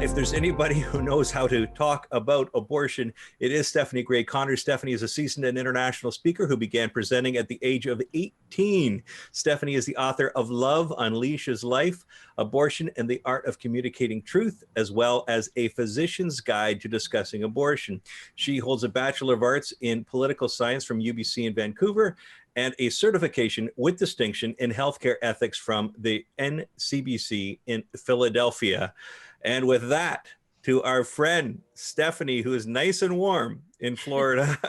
If there's anybody who knows how to talk about abortion, it is Stephanie Gray Connor. Stephanie is a seasoned and international speaker who began presenting at the age of 18. Stephanie is the author of Love Unleashes Life, Abortion and the Art of Communicating Truth, as well as A Physician's Guide to Discussing Abortion. She holds a Bachelor of Arts in Political Science from UBC in Vancouver and a certification with distinction in healthcare ethics from the NCBC in Philadelphia. And with that, to our friend Stephanie, who is nice and warm in Florida.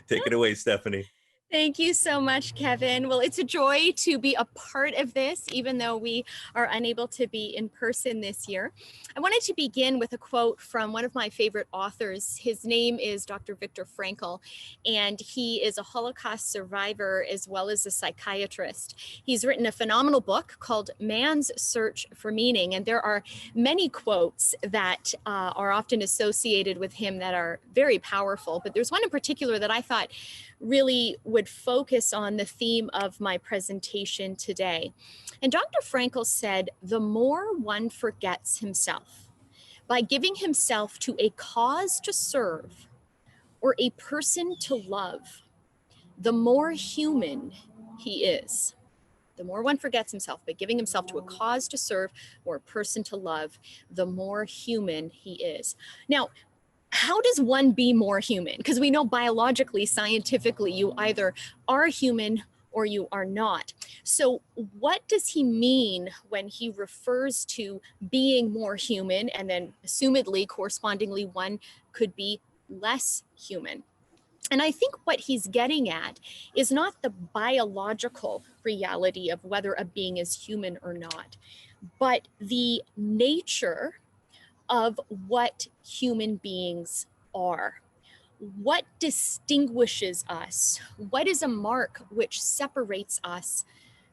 Take it away, Stephanie. Thank you so much, Kevin. Well, it's a joy to be a part of this, even though we are unable to be in person this year. I wanted to begin with a quote from one of my favorite authors. His name is Dr. Viktor Frankel, and he is a Holocaust survivor as well as a psychiatrist. He's written a phenomenal book called Man's Search for Meaning, and there are many quotes that are often associated with him that are very powerful, but there's one in particular that I thought really would focus on the theme of my presentation today. And Dr. Frankel said, the more one forgets himself by giving himself to a cause to serve or a person to love, the more human he is. The more one forgets himself by giving himself to a cause to serve or a person to love, the more human he is. Now, how does one be more human? Because we know biologically, scientifically, you either are human or you are not. So what does he mean when he refers to being more human, and then assumedly, correspondingly, one could be less human? And I think what he's getting at is not the biological reality of whether a being is human or not, but the nature of what human beings are. What distinguishes us? What is a mark which separates us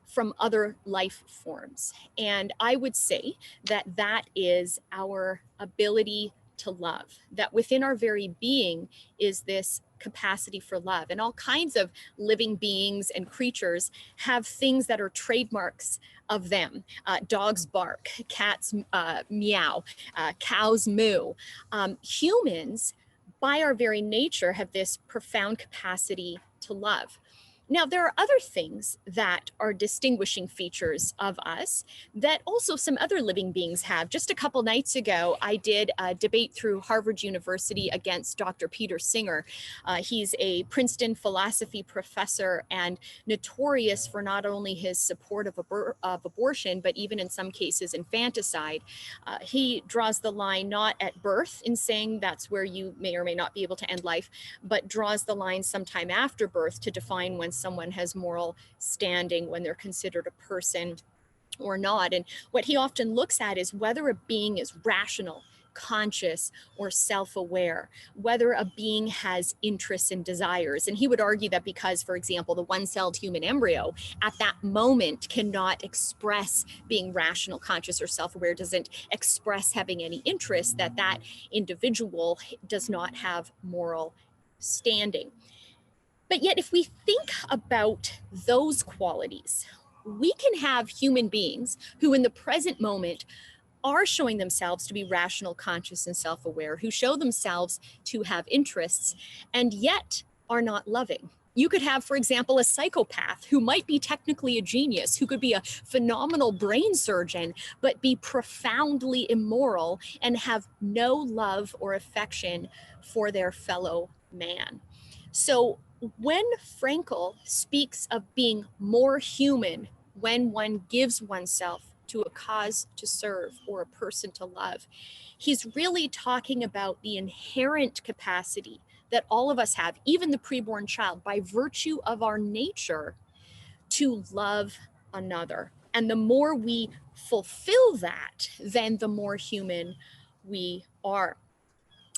from other life forms? And I would say that that is our ability to love, that within our very being is this capacity for love. And all kinds of living beings and creatures have things that are trademarks of them. Dogs bark, cats meow, cows moo. Humans, by our very nature, have this profound capacity to love. Now, there are other things that are distinguishing features of us that also some other living beings have. Just a couple nights ago, I did a debate through Harvard University against Dr. Peter Singer. He's a Princeton philosophy professor and notorious for not only his support of abortion, but even in some cases infanticide. He draws the line not at birth in saying that's where you may or may not be able to end life, but draws the line sometime after birth to define when someone has moral standing, when they're considered a person or not. And what he often looks at is whether a being is rational, conscious, or self-aware, whether a being has interests and desires. And he would argue that because, for example, the one-celled human embryo at that moment cannot express being rational, conscious, or self-aware, doesn't express having any interest, that that individual does not have moral standing. But yet, if we think about those qualities, we can have human beings who in the present moment are showing themselves to be rational, conscious, and self-aware, who show themselves to have interests, and yet are not loving. You could have, for example, a psychopath who might be technically a genius, who could be a phenomenal brain surgeon, but be profoundly immoral and have no love or affection for their fellow man. So when Frankel speaks of being more human when one gives oneself to a cause to serve or a person to love, he's really talking about the inherent capacity that all of us have, even the preborn child, by virtue of our nature, to love another. And the more we fulfill that, then the more human we are.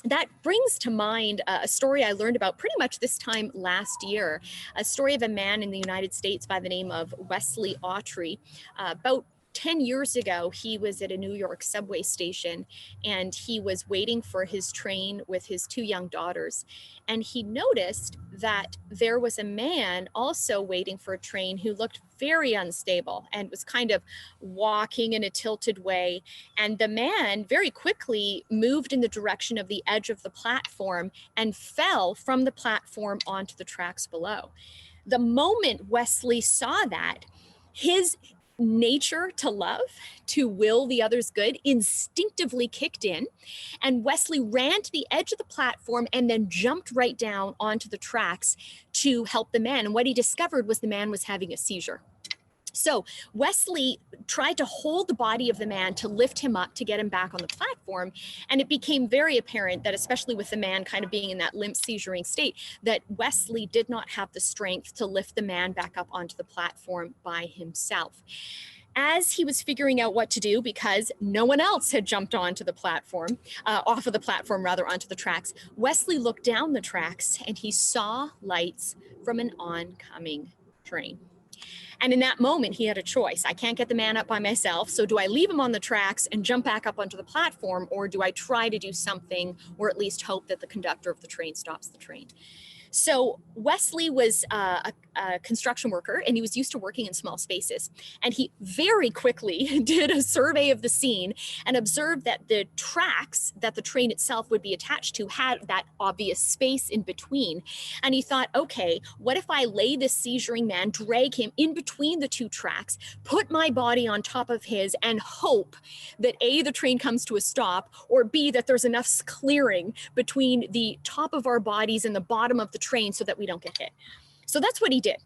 That brings to mind a story I learned about pretty much this time last year, a story of a man in the United States by the name of Wesley Autry. About 10 years ago, he was at a New York subway station and he was waiting for his train with his 2 young daughters. And he noticed that there was a man also waiting for a train who looked very unstable and was kind of walking in a tilted way. And the man very quickly moved in the direction of the edge of the platform and fell from the platform onto the tracks below. The moment Wesley saw that, his nature to love, to will the others good, instinctively kicked in, and Wesley ran to the edge of the platform and then jumped right down onto the tracks to help the man. And what he discovered was the man was having a seizure. So Wesley tried to hold the body of the man to lift him up to get him back on the platform. And it became very apparent that, especially with the man kind of being in that limp seizuring state, that Wesley did not have the strength to lift the man back up onto the platform by himself. As he was figuring out what to do, because no one else had jumped onto the platform, off of the platform, rather, onto the tracks, Wesley looked down the tracks and he saw lights from an oncoming train. And in that moment, he had a choice. I can't get the man up by myself. So do I leave him on the tracks and jump back up onto the platform, or do I try to do something, or at least hope that the conductor of the train stops the train? So Wesley was a construction worker, and he was used to working in small spaces. And he very quickly did a survey of the scene and observed that the tracks that the train itself would be attached to had that obvious space in between. And he thought, okay, what if I lay this seizuring man, drag him in between the 2 tracks, put my body on top of his, and hope that A, the train comes to a stop, or B, that there's enough clearing between the top of our bodies and the bottom of the train so that we don't get hit. So that's what he did.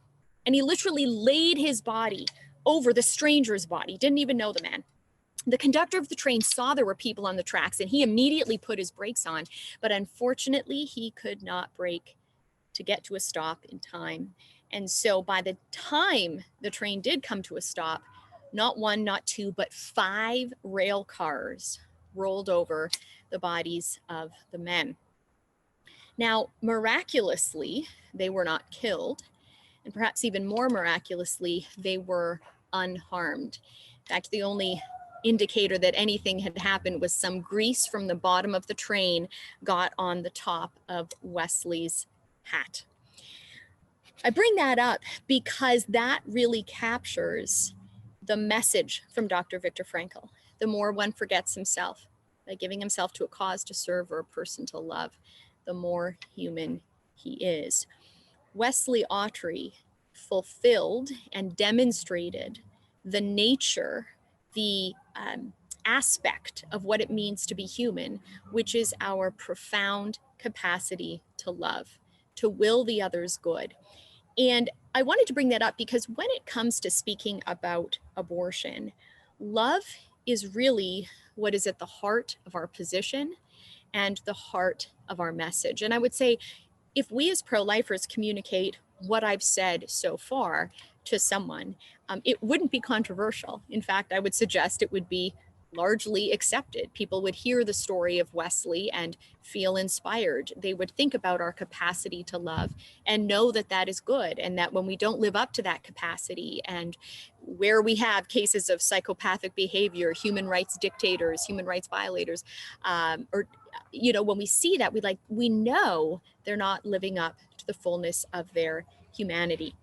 And he literally laid his body over the stranger's body, didn't even know the man. The conductor of the train saw there were people on the tracks and he immediately put his brakes on, but unfortunately he could not brake to get to a stop in time. And so by the time the train did come to a stop, not 1, not 2, but 5 rail cars rolled over the bodies of the men. Now, miraculously, they were not killed, and perhaps even more miraculously, they were unharmed. In fact, the only indicator that anything had happened was some grease from the bottom of the train got on the top of Wesley's hat. I bring that up because that really captures the message from Dr. Viktor Frankl. The more one forgets himself by giving himself to a cause to serve or a person to love, the more human he is. Wesley Autry fulfilled and demonstrated the nature, the aspect of what it means to be human, which is our profound capacity to love, to will the others good. And I wanted to bring that up because when it comes to speaking about abortion, love is really what is at the heart of our position and the heart of our message. And I would say, if we as pro-lifers communicate what I've said so far to someone, it wouldn't be controversial. In fact, I would suggest it would be largely accepted. People would hear the story of Wesley and feel inspired. They would think about our capacity to love and know that that is good, and that when we don't live up to that capacity, and where we have cases of psychopathic behavior, human rights dictators, human rights violators, when we see that, we know they're not living up to the fullness of their humanity.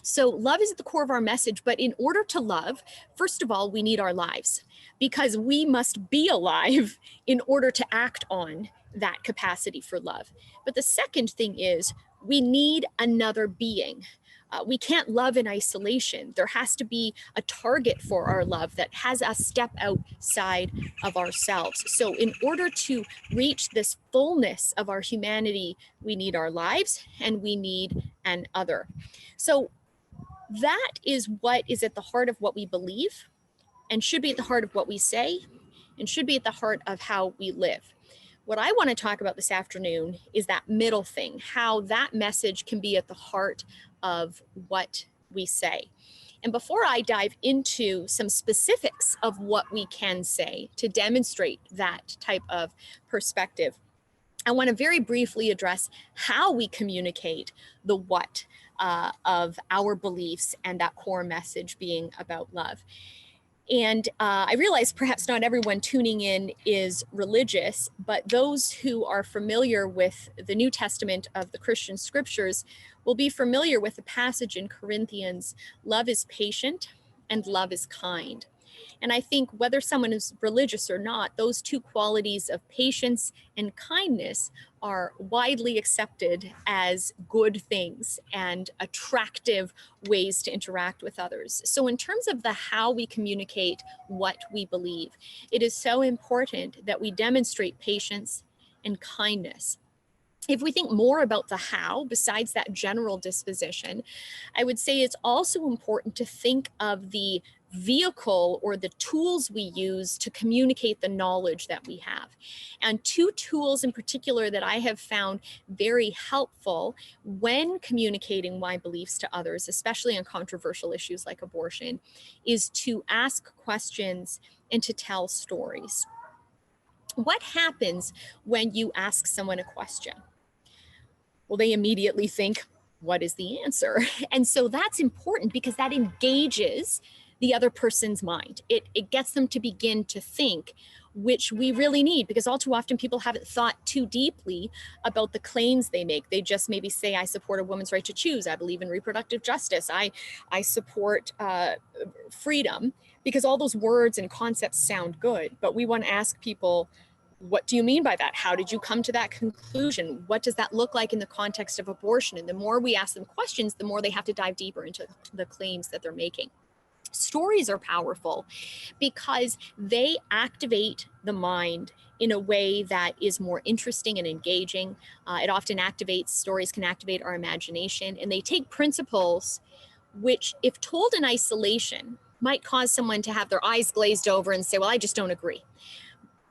So love is at the core of our message, but in order to love, first of all, we need our lives, because we must be alive in order to act on that capacity for love. But the second thing is we need another being. We can't love in isolation. There has to be a target for our love that has us step outside of ourselves. So in order to reach this fullness of our humanity, we need our lives and we need an other. So that is what is at the heart of what we believe, and should be at the heart of what we say, and should be at the heart of how we live. What I want to talk about this afternoon is that middle thing, how that message can be at the heart of what we say. And before I dive into some specifics of what we can say to demonstrate that type of perspective, I want to very briefly address how we communicate the what of our beliefs and that core message being about love. And I realize perhaps not everyone tuning in is religious, but those who are familiar with the New Testament of the Christian scriptures will be familiar with the passage in Corinthians, love is patient and love is kind. And I think whether someone is religious or not, those two qualities of patience and kindness are widely accepted as good things and attractive ways to interact with others. So in terms of the how we communicate what we believe, it is so important that we demonstrate patience and kindness. If we think more about the how, besides that general disposition, I would say it's also important to think of the vehicle or the tools we use to communicate the knowledge that we have. And two tools in particular that I have found very helpful when communicating my beliefs to others, especially on controversial issues like abortion, is to ask questions and to tell stories. What happens when you ask someone a question? Well, they immediately think, what is the answer? And so that's important because that engages the other person's mind. It gets them to begin to think, which we really need, because all too often people haven't thought too deeply about the claims they make. They just maybe say, I support a woman's right to choose. I believe in reproductive justice. I support freedom, because all those words and concepts sound good. But we want to ask people, what do you mean by that? How did you come to that conclusion? What does that look like in the context of abortion? And the more we ask them questions, the more they have to dive deeper into the claims that they're making. Stories are powerful because they activate the mind in a way that is more interesting and engaging. It often stories can activate our imagination, and they take principles which, if told in isolation, might cause someone to have their eyes glazed over and say, well, I just don't agree.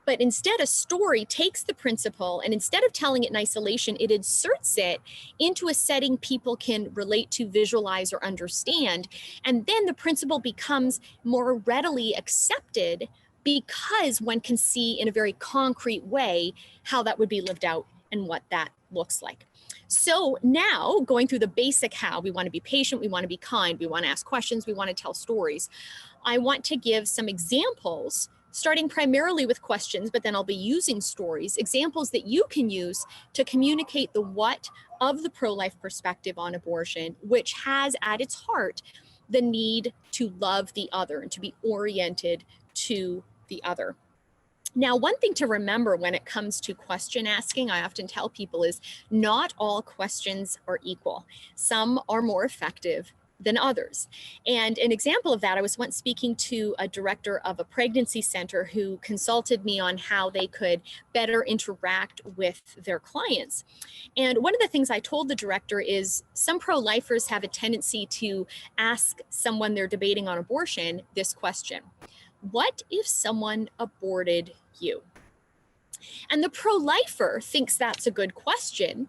But instead, a story takes the principle, and instead of telling it in isolation, it inserts it into a setting people can relate to, visualize, or understand. And then the principle becomes more readily accepted because one can see in a very concrete way how that would be lived out and what that looks like. So now, going through the basic how, we want to be patient, we want to be kind, we want to ask questions, we want to tell stories. I want to give some examples, starting primarily with questions, but then I'll be using stories, examples that you can use to communicate the what of the pro-life perspective on abortion, which has at its heart the need to love the other and to be oriented to the other. Now, one thing to remember when it comes to question asking, I often tell people, is not all questions are equal. Some are more effective than others. And an example of that, I was once speaking to a director of a pregnancy center who consulted me on how they could better interact with their clients. And one of the things I told the director is some pro-lifers have a tendency to ask someone they're debating on abortion this question: what if someone aborted you? And the pro-lifer thinks that's a good question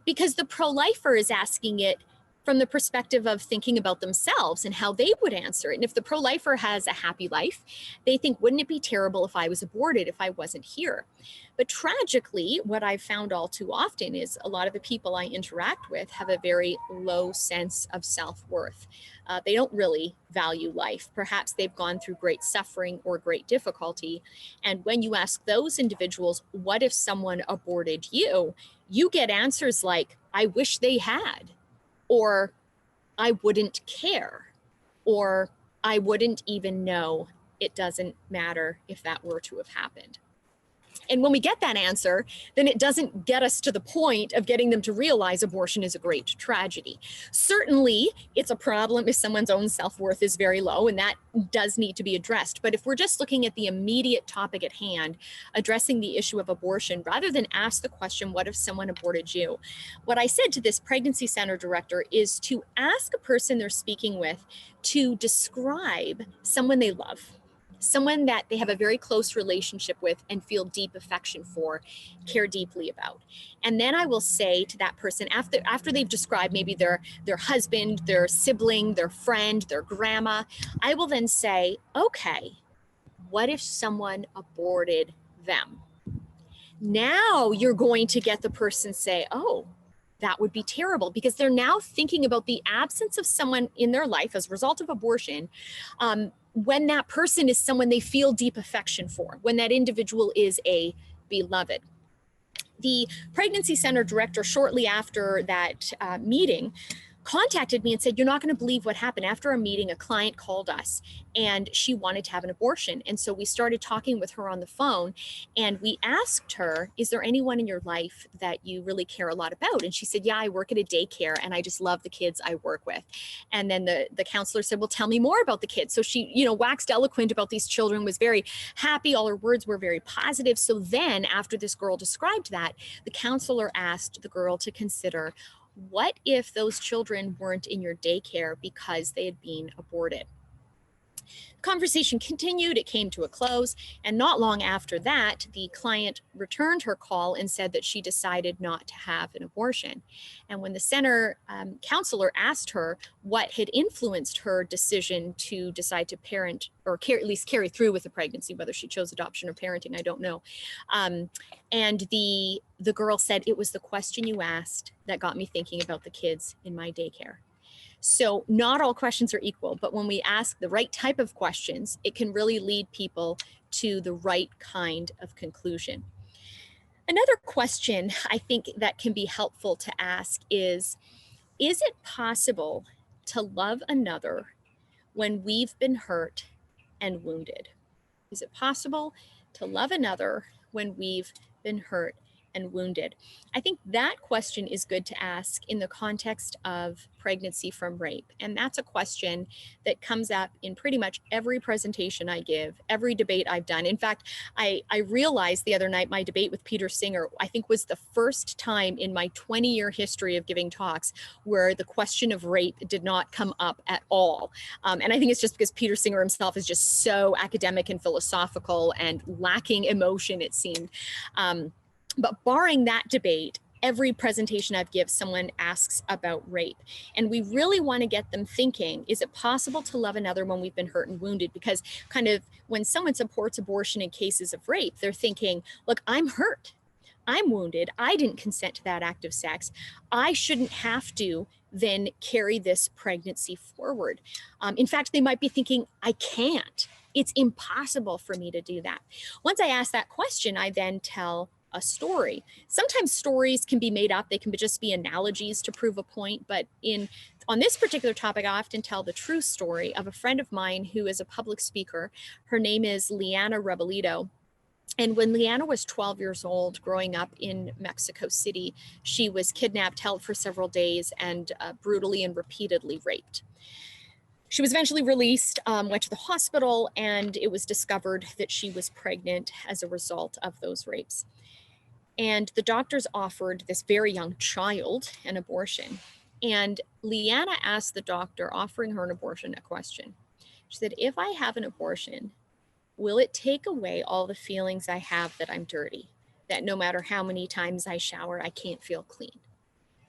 because the pro-lifer is asking it from the perspective of thinking about themselves and how they would answer it. And if the pro-lifer has a happy life, they think, wouldn't it be terrible if I was aborted, if I wasn't here? But tragically, what I've found all too often is a lot of the people I interact with have a very low sense of self-worth. They don't really value life. Perhaps they've gone through great suffering or great difficulty. And when you ask those individuals, what if someone aborted you? You get answers like, I wish they had, or I wouldn't care, or I wouldn't even know. It doesn't matter if that were to have happened. And when we get that answer, then it doesn't get us to the point of getting them to realize abortion is a great tragedy. Certainly, it's a problem if someone's own self-worth is very low, and that does need to be addressed. But if we're just looking at the immediate topic at hand, addressing the issue of abortion, rather than ask the question, what if someone aborted you? What I said to this pregnancy center director is to ask a person they're speaking with to describe someone they love, someone that they have a very close relationship with and feel deep affection for, care deeply about. And then I will say to that person, after they've described maybe their husband, their sibling, their friend, their grandma, I will then say, okay, what if someone aborted them? Now you're going to get the person say, oh, that would be terrible, because they're now thinking about the absence of someone in their life as a result of abortion, when that person is someone they feel deep affection for, when that individual is a beloved. The pregnancy center director, shortly after that meeting, contacted me and said, "You're not going to believe what happened. After a meeting, a client called us and she wanted to have an abortion." And so we started talking with her on the phone, and we asked her, "Is there anyone in your life that you really care a lot about?" And she said, "Yeah, I work at a daycare and I just love the kids I work with." And then the counselor said, "Well, tell me more about the kids." So she, waxed eloquent about these children, was very happy. All her words were very positive. So then after this girl described that, the counselor asked the girl to consider, what if those children weren't in your daycare because they had been aborted? Conversation continued, it came to a close, and not long after that, the client returned her call and said that she decided not to have an abortion. And when the center counselor asked her what had influenced her decision to decide to parent, or at least carry through with the pregnancy, whether she chose adoption or parenting, I don't know. And the girl said, "It was the question you asked that got me thinking about the kids in my daycare." So not all questions are equal, but when we ask the right type of questions, it can really lead people to the right kind of conclusion. Another question I think that can be helpful to ask is it possible to love another when we've been hurt and wounded? Is it possible to love another when we've been hurt and wounded? I think that question is good to ask in the context of pregnancy from rape. And that's a question that comes up in pretty much every presentation I give, every debate I've done. In fact, I realized the other night my debate with Peter Singer, I think, was the first time in my 20-year history of giving talks where the question of rape did not come up at all. And I think it's just because Peter Singer himself is just so academic and philosophical and lacking emotion, it seemed. But barring that debate, every presentation I've given, someone asks about rape. And we really want to get them thinking, is it possible to love another when we've been hurt and wounded? Because kind of when someone supports abortion in cases of rape, they're thinking, look, I'm hurt, I'm wounded, I didn't consent to that act of sex, I shouldn't have to then carry this pregnancy forward. In fact, they might be thinking, I can't, it's impossible for me to do that. Once I ask that question, I then tell a story. Sometimes stories can be made up. They can just be analogies to prove a point. But on this particular topic, I often tell the true story of a friend of mine who is a public speaker. Her name is Liana Rebelito. And when Liana was 12 years old, growing up in Mexico City, she was kidnapped, held for several days, and brutally and repeatedly raped. She was eventually released, went to the hospital, and it was discovered that she was pregnant as a result of those rapes. And the doctors offered this very young child an abortion. And Liana asked the doctor offering her an abortion a question. She said, if I have an abortion, will it take away all the feelings I have that I'm dirty, that no matter how many times I shower, I can't feel clean?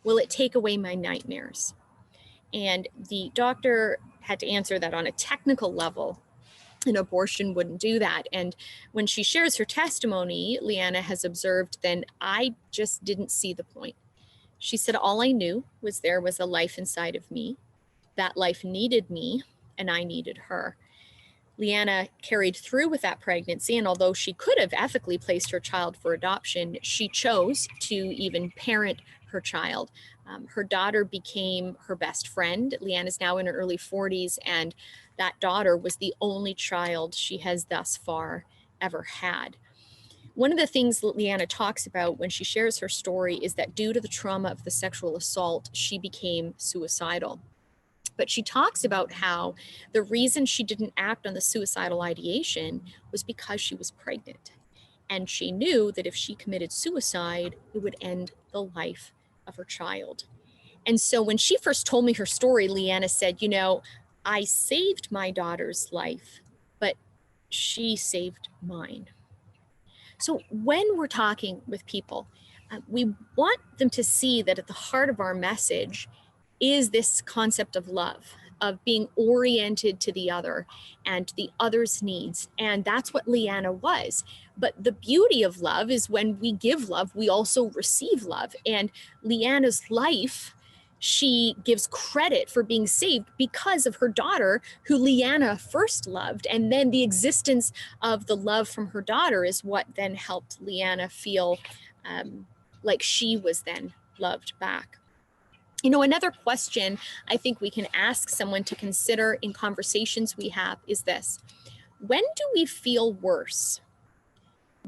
Will it take away my nightmares? And the doctor had to answer that on a technical level. An abortion wouldn't do that. And when she shares her testimony, Liana has observed, then I just didn't see the point. She said, all I knew was there was a life inside of me. That life needed me, and I needed her. Liana carried through with that pregnancy, and although she could have ethically placed her child for adoption, she chose to even parent her child. Her daughter became her best friend. Liana's now in her early 40s, and that daughter was the only child she has thus far ever had. One of the things that Liana talks about when she shares her story is that due to the trauma of the sexual assault, she became suicidal. But she talks about how the reason she didn't act on the suicidal ideation was because she was pregnant. And she knew that if she committed suicide, it would end the life of her child. And so when she first told me her story, Liana said, I saved my daughter's life, but she saved mine. So when we're talking with people, we want them to see that at the heart of our message is this concept of love, of being oriented to the other and the other's needs. And that's what Leanna was. But the beauty of love is when we give love, we also receive love. And Leanna's life, she gives credit for being saved because of her daughter, who Leanna first loved. And then the existence of the love from her daughter is what then helped Leanna feel like she was then loved back. You know, another question I think we can ask someone to consider in conversations we have is this: when do we feel worse?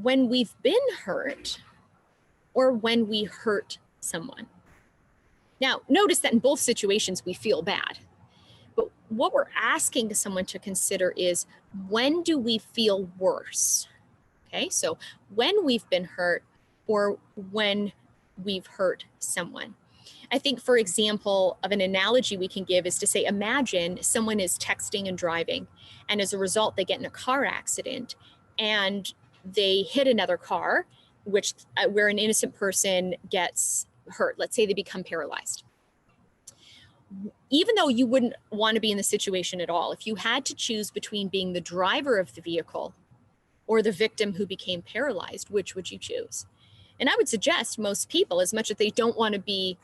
When we've been hurt, or when we hurt someone? Now, notice that in both situations we feel bad. But what we're asking someone to consider is, when do we feel worse? Okay, so when we've been hurt or when we've hurt someone. I think, for example, of an analogy we can give is to say, imagine someone is texting and driving, and as a result, they get in a car accident and they hit another car, which where an innocent person gets hurt. Let's say they become paralyzed. Even though you wouldn't want to be in the situation at all, if you had to choose between being the driver of the vehicle or the victim who became paralyzed, which would you choose? And I would suggest most people, as much as they don't want to be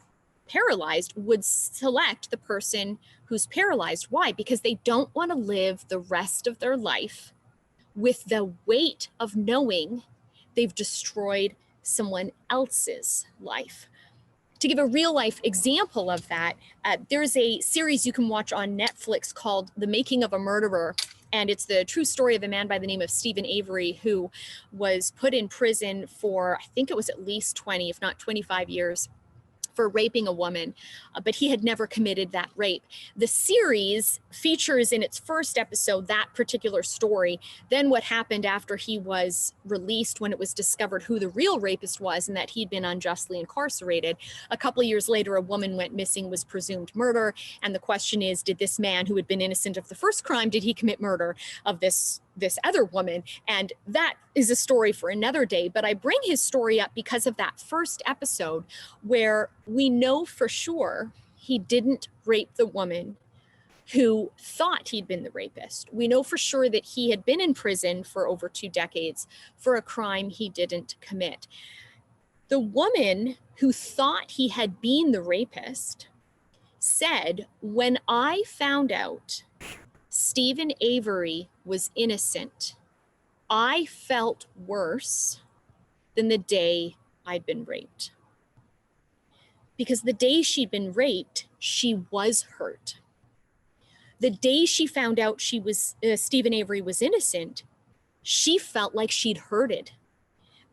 paralyzed, would select the person who's paralyzed. Why? Because they don't want to live the rest of their life with the weight of knowing they've destroyed someone else's life. To give a real life example of that, there's a series you can watch on Netflix called The Making of a Murderer. And it's the true story of a man by the name of Stephen Avery, who was put in prison for, I think it was at least 20, if not 25 years, for raping a woman, but he had never committed that rape. The series features in its first episode that particular story, then what happened after he was released when it was discovered who the real rapist was and that he'd been unjustly incarcerated. A couple of years later, a woman went missing, was presumed murder, and the question is, did this man who had been innocent of the first crime, did he commit murder of this other woman? And that is a story for another day, but I bring his story up because of that first episode where we know for sure he didn't rape the woman who thought he'd been the rapist. We know for sure that he had been in prison for over 2 decades for a crime he didn't commit. The woman who thought he had been the rapist said, when I found out Stephen Avery was innocent, I felt worse than the day I'd been raped. Because the day she'd been raped, she was hurt. The day she found out Stephen Avery was innocent, she felt like she'd hurted.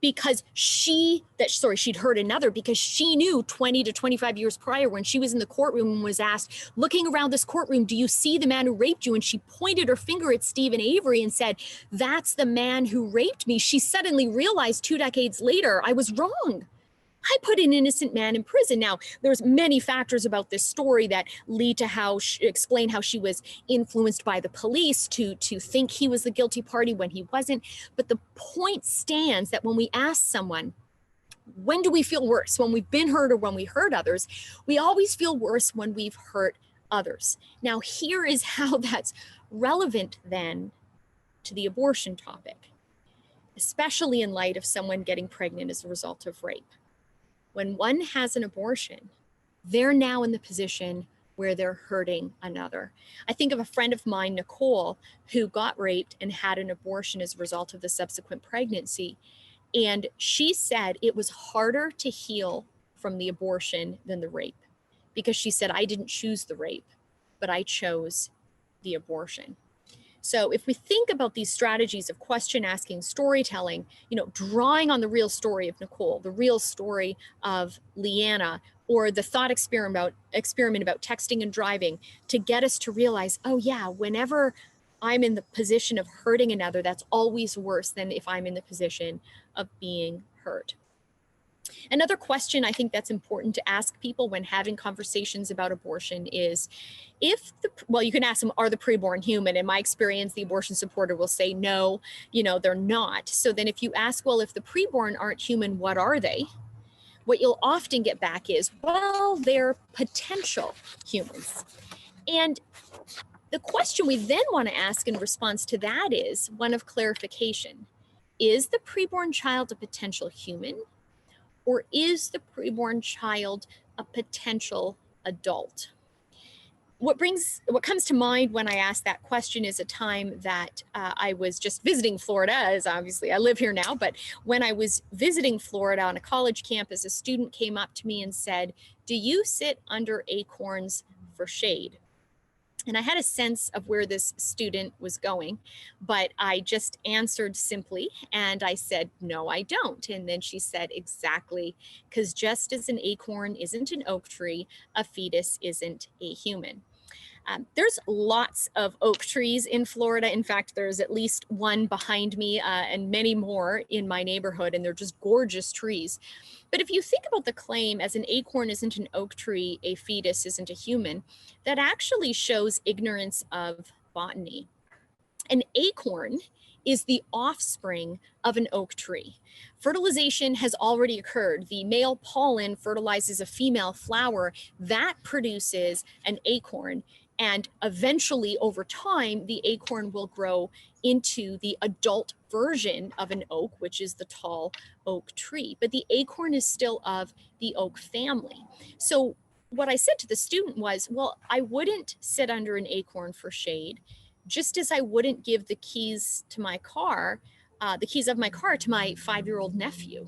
Because she'd hurt another, because she knew 20 to 25 years prior when she was in the courtroom and was asked, looking around this courtroom, do you see the man who raped you? And she pointed her finger at Stephen Avery and said, that's the man who raped me. She suddenly realized 2 decades later, I was wrong. I put an innocent man in prison. Now, there's many factors about this story that lead to explain how she was influenced by the police to think he was the guilty party when he wasn't. But the point stands that when we ask someone, when do we feel worse? When we've been hurt or when we hurt others? We always feel worse when we've hurt others. Now, here is how that's relevant then to the abortion topic, especially in light of someone getting pregnant as a result of rape. When one has an abortion, they're now in the position where they're hurting another. I think of a friend of mine, Nicole, who got raped and had an abortion as a result of the subsequent pregnancy. And she said it was harder to heal from the abortion than the rape, because she said, I didn't choose the rape, but I chose the abortion. So if we think about these strategies of question asking, storytelling, drawing on the real story of Nicole, the real story of Leanna, or the thought experiment about texting and driving, to get us to realize, oh yeah, whenever I'm in the position of hurting another, that's always worse than if I'm in the position of being hurt. Another question I think that's important to ask people when having conversations about abortion is, you can ask them, are the preborn human? In my experience, the abortion supporter will say, no, they're not. So then if you ask, well, if the preborn aren't human, what are they? What you'll often get back is, well, they're potential humans. And the question we then want to ask in response to that is one of clarification. Is the preborn child a potential human, or is the preborn child a potential adult? What comes to mind when I ask that question is a time that I was just visiting Florida, as obviously I live here now, but when I was visiting Florida on a college campus, a student came up to me and said, "Do you sit under acorns for shade?" And I had a sense of where this student was going, but I just answered simply, and I said, "No, I don't." And then she said, "Exactly, because just as an acorn isn't an oak tree, a fetus isn't a human." There's lots of oak trees in Florida. In fact, there's at least one behind me and many more in my neighborhood, and they're just gorgeous trees. But if you think about the claim, as an acorn isn't an oak tree, a fetus isn't a human, that actually shows ignorance of botany. An acorn is the offspring of an oak tree. Fertilization has already occurred. The male pollen fertilizes a female flower that produces an acorn. And eventually, over time, the acorn will grow into the adult version of an oak, which is the tall oak tree. But the acorn is still of the oak family. So what I said to the student was, well, I wouldn't sit under an acorn for shade, just as I wouldn't give the keys to my car, the keys of my car to my 5-year-old nephew.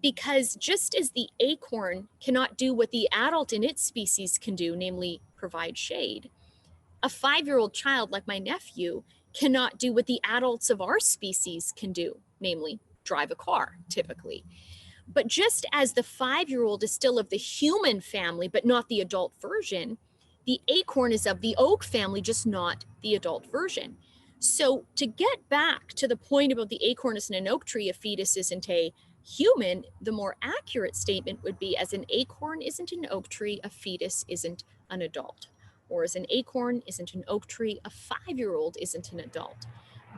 Because just as the acorn cannot do what the adult in its species can do, namely provide shade, a 5-year-old child like my nephew cannot do what the adults of our species can do, namely drive a car, typically. But just as the 5-year-old is still of the human family, but not the adult version, the acorn is of the oak family, just not the adult version. So to get back to the point about the acorn isn't an oak tree, a fetus isn't a human, the more accurate statement would be, as an acorn isn't an oak tree, a fetus isn't an adult. Or as an acorn isn't an oak tree, a 5-year-old isn't an adult.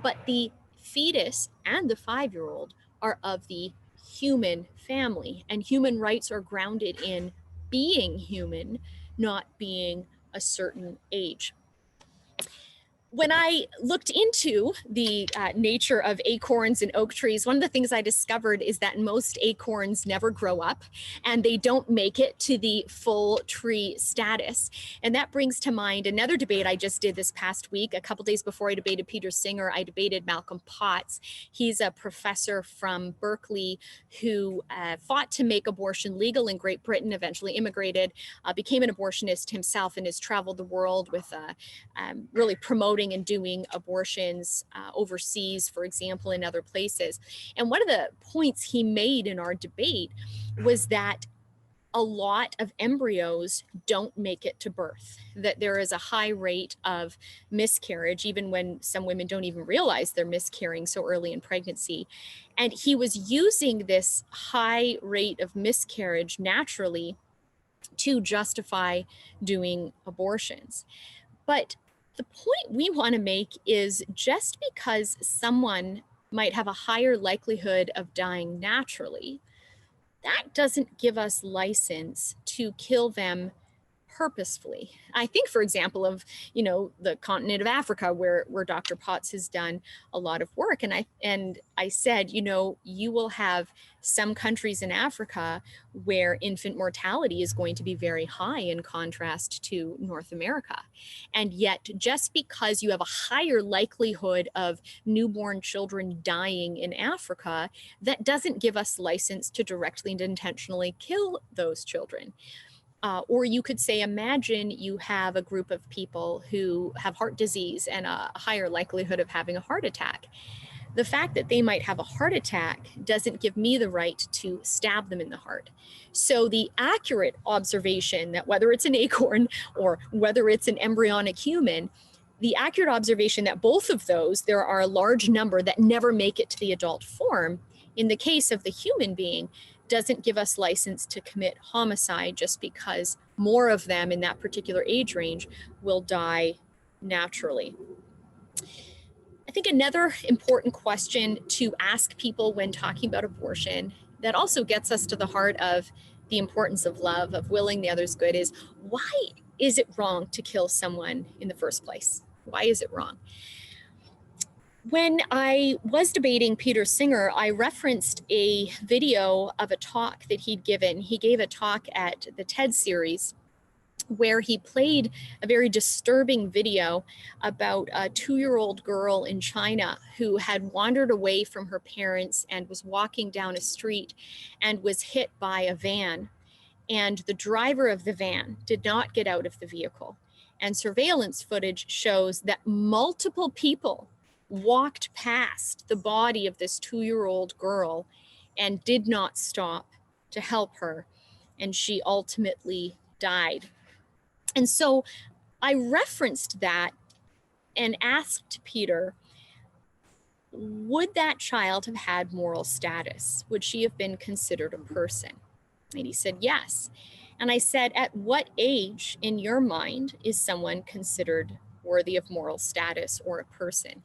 But the fetus and the 5-year-old are of the human family, and human rights are grounded in being human, not being a certain age. When I looked into the nature of acorns and oak trees, one of the things I discovered is that most acorns never grow up and they don't make it to the full tree status. And that brings to mind another debate I just did this past week. A couple days before I debated Peter Singer, I debated Malcolm Potts. He's a professor from Berkeley who fought to make abortion legal in Great Britain, eventually immigrated, became an abortionist himself, and has traveled the world with really promoting and doing abortions overseas, for example, in other places. And one of the points he made in our debate was that a lot of embryos don't make it to birth, that there is a high rate of miscarriage, even when some women don't even realize they're miscarrying so early in pregnancy. And he was using this high rate of miscarriage naturally to justify doing abortions. But the point we want to make is, just because someone might have a higher likelihood of dying naturally, that doesn't give us license to kill them purposefully. I think, for example, of the continent of Africa, where Dr. Potts has done a lot of work, and I said, you will have some countries in Africa where infant mortality is going to be very high in contrast to North America, and yet just because you have a higher likelihood of newborn children dying in Africa, that doesn't give us license to directly and intentionally kill those children. Or you could say, imagine you have a group of people who have heart disease and a higher likelihood of having a heart attack. The fact that they might have a heart attack doesn't give me the right to stab them in the heart. So the accurate observation that whether it's an acorn or whether it's an embryonic human, the accurate observation that both of those, there are a large number that never make it to the adult form. In the case of the human being, doesn't give us license to commit homicide just because more of them in that particular age range will die naturally. I think another important question to ask people when talking about abortion that also gets us to the heart of the importance of love, of willing the other's good, is why is it wrong to kill someone in the first place? Why is it wrong? When I was debating Peter Singer, I referenced a video of a talk that he'd given. He gave a talk at the TED series where he played a very disturbing video about a 2-year-old girl in China who had wandered away from her parents and was walking down a street and was hit by a van. And the driver of the van did not get out of the vehicle. And surveillance footage shows that multiple people walked past the body of this 2-year-old girl and did not stop to help her. And she ultimately died. And so I referenced that and asked Peter, would that child have had moral status? Would she have been considered a person? And he said, yes. And I said, at what age in your mind is someone considered worthy of moral status or a person?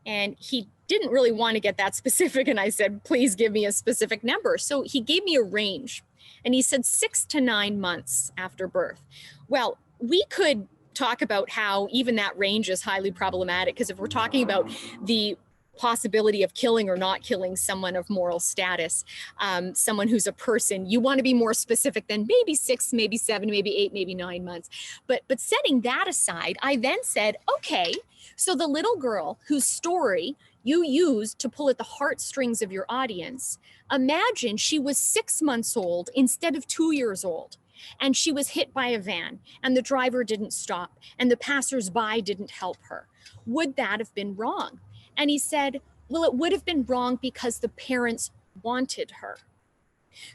And he didn't really want to get that specific. And I said, please give me a specific number. So he gave me a range. And he said 6 to 9 months after birth. Well, we could talk about how even that range is highly problematic, because if we're talking about the possibility of killing or not killing someone of moral status, someone who's a person, you want to be more specific than maybe 6, maybe 7, maybe 8, maybe 9 months. But setting that aside, I then said, okay, so the little girl whose story you used to pull at the heartstrings of your audience, imagine she was 6 months old instead of 2 years old. And she was hit by a van and the driver didn't stop and the passersby didn't help her. Would that have been wrong? And he said, well, it would have been wrong because the parents wanted her.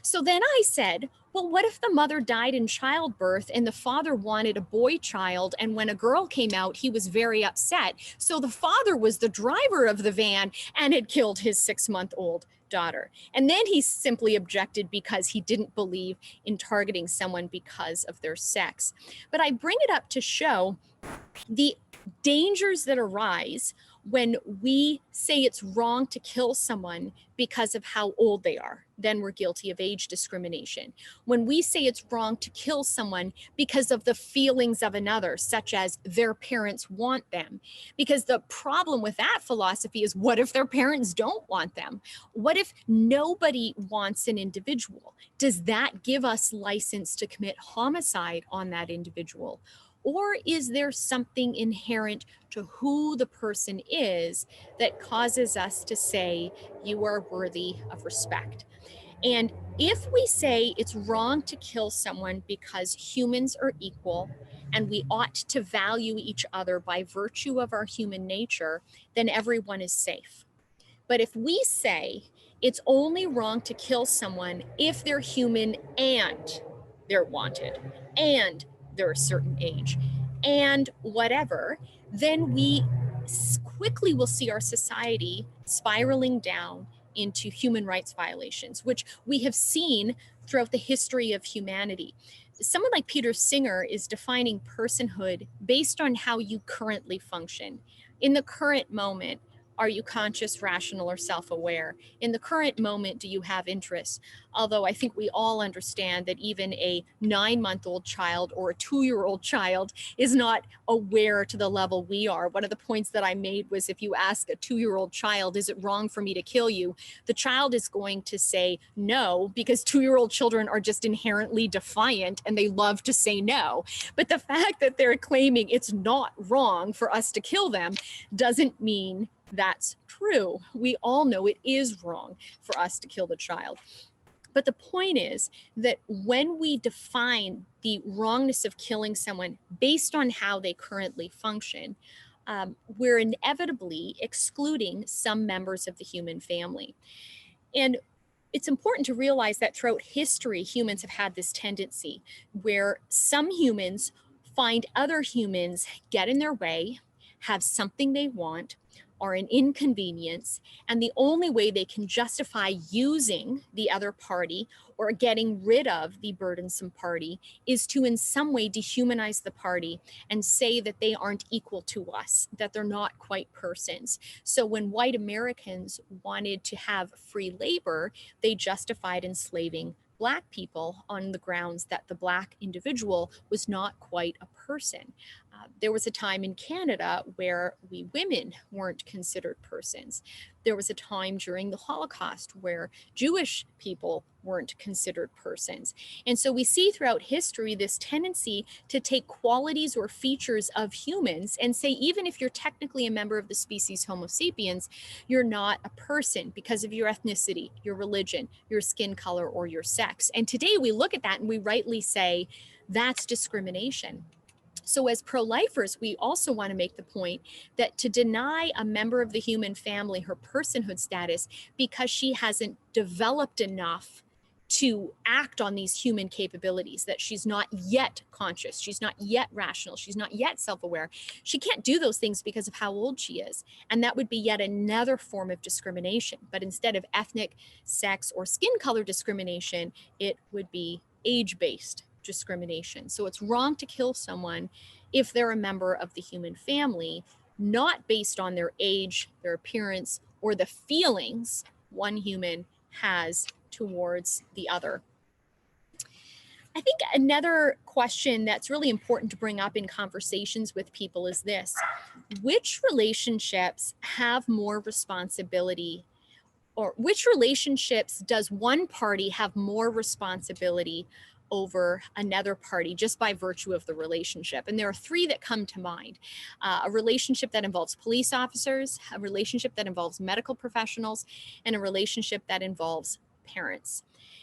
So then I said, well, what if the mother died in childbirth and the father wanted a boy child? And when a girl came out, he was very upset. So the father was the driver of the van and had killed his 6-month-old daughter. And then he simply objected because he didn't believe in targeting someone because of their sex. But I bring it up to show the dangers that arise when we say it's wrong to kill someone because of how old they are, then we're guilty of age discrimination. When we say it's wrong to kill someone because of the feelings of another, such as their parents want them, because the problem with that philosophy is, what if their parents don't want them? What if nobody wants an individual? Does that give us license to commit homicide on that individual? Or is there something inherent to who the person is that causes us to say you are worthy of respect? And if we say it's wrong to kill someone because humans are equal and we ought to value each other by virtue of our human nature, then everyone is safe. But if we say it's only wrong to kill someone if they're human and they're wanted and they're a certain age and whatever, then we quickly will see our society spiraling down into human rights violations, which we have seen throughout the history of humanity. Someone like Peter Singer is defining personhood based on how you currently function. In the current moment, are you conscious, rational, or self-aware? In the current moment, do you have interests? Although I think we all understand that even a 9-month-old child or a 2-year-old child is not aware to the level we are. One of the points that I made was, if you ask a 2-year-old child, is it wrong for me to kill you? The child is going to say no, because 2-year-old children are just inherently defiant and they love to say no. But the fact that they're claiming it's not wrong for us to kill them doesn't mean that's true. We all know it is wrong for us to kill the child. But the point is that when we define the wrongness of killing someone based on how they currently function, we're inevitably excluding some members of the human family. And it's important to realize that throughout history, humans have had this tendency where some humans find other humans get in their way, have something they want, are an inconvenience, and the only way they can justify using the other party or getting rid of the burdensome party is to in some way dehumanize the party and say that they aren't equal to us, that they're not quite persons. So when white Americans wanted to have free labor, they justified enslaving Black people on the grounds that the Black individual was not quite a person. There was a time in Canada where we women weren't considered persons. There was a time during the Holocaust where Jewish people weren't considered persons. And so we see throughout history this tendency to take qualities or features of humans and say, even if you're technically a member of the species Homo sapiens, you're not a person because of your ethnicity, your religion, your skin color, or your sex. And today we look at that and we rightly say that's discrimination. So as pro-lifers, we also want to make the point that to deny a member of the human family her personhood status because she hasn't developed enough to act on these human capabilities, that she's not yet conscious, she's not yet rational, she's not yet self-aware. She can't do those things because of how old she is. And that would be yet another form of discrimination. But instead of ethnic, sex, or skin color discrimination, it would be age-based discrimination. So it's wrong to kill someone if they're a member of the human family, not based on their age, their appearance, or the feelings one human has towards the other. I think another question that's really important to bring up in conversations with people is this: which relationships have more responsibility, or which relationships does one party have more responsibility over another party just by virtue of the relationship? And there are three that come to mind. A relationship that involves police officers, a relationship that involves medical professionals, and a relationship that involves parents.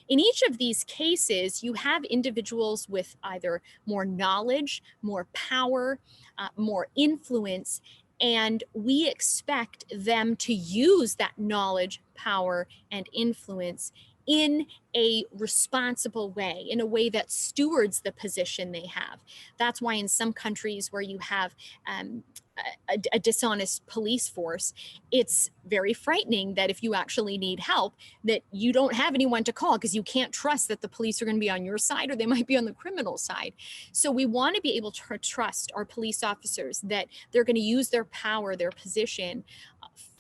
In each of these cases, you have individuals with either more knowledge, more power, more influence, and we expect them to use that knowledge, power, and influence in a responsible way, in a way that stewards the position they have. That's why in some countries where you have a dishonest police force, it's very frightening that if you actually need help, that you don't have anyone to call because you can't trust that the police are going to be on your side, or they might be on the criminal side. So we want to be able to trust our police officers that they're going to use their power, their position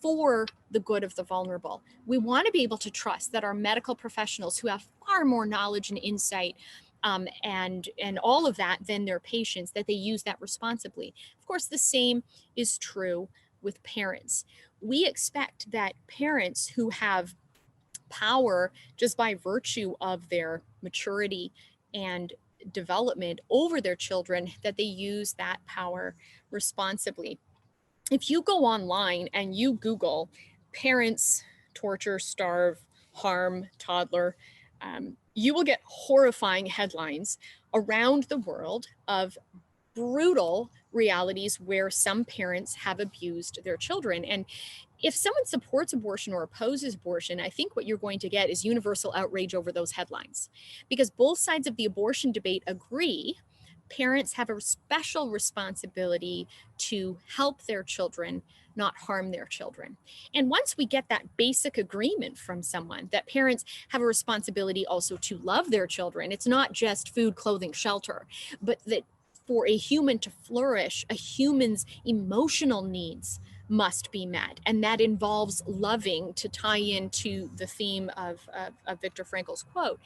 for the good of the vulnerable. We want to be able to trust that our medical professionals, who have far more knowledge and insight and all of that than their patients, that they use that responsibly. Of course, the same is true with parents. We expect that parents who have power just by virtue of their maturity and development over their children, that they use that power responsibly. If you go online and you Google parents torture, starve, harm toddler, you will get horrifying headlines around the world of brutal realities where some parents have abused their children. And if someone supports abortion or opposes abortion, I think what you're going to get is universal outrage over those headlines, because both sides of the abortion debate agree parents have a special responsibility to help their children, not harm their children. And once we get that basic agreement from someone that parents have a responsibility also to love their children, it's not just food, clothing, shelter, but that for a human to flourish, a human's emotional needs must be met. And that involves loving, to tie into the theme of Viktor Frankel's quote.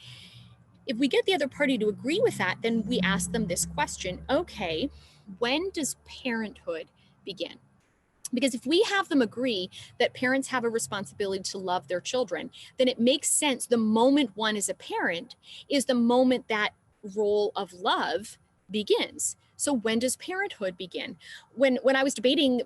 If we get the other party to agree with that, then we ask them this question: okay, when does parenthood begin? Because if we have them agree that parents have a responsibility to love their children, then it makes sense the moment one is a parent is the moment that role of love begins. So when does parenthood begin? When I was debating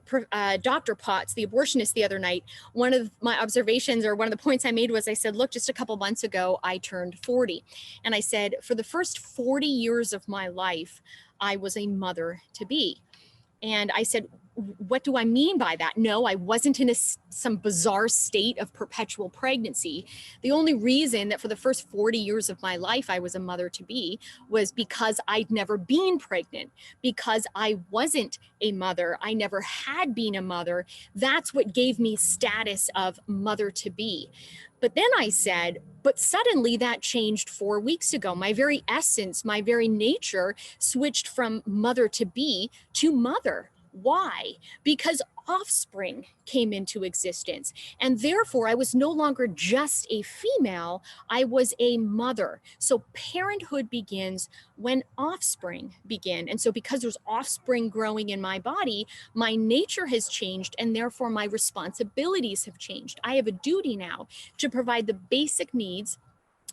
Dr. Potts, the abortionist, the other night, one of my observations, or one of the points I made was, I said, look, just a couple months ago, I turned 40. And I said, for the first 40 years of my life, I was a mother-to-be. And I said, what do I mean by that? No, I wasn't in some bizarre state of perpetual pregnancy. The only reason that for the first 40 years of my life I was a mother-to-be was because I'd never been pregnant, because I wasn't a mother. I never had been a mother. That's what gave me status of mother-to-be. But then I said, but suddenly that changed 4 weeks ago. My very essence, my very nature switched from mother-to-be to mother. Why? Because offspring came into existence. And therefore, I was no longer just a female, I was a mother. So parenthood begins when offspring begin. And so because there's offspring growing in my body, my nature has changed, and therefore my responsibilities have changed. I have a duty now to provide the basic needs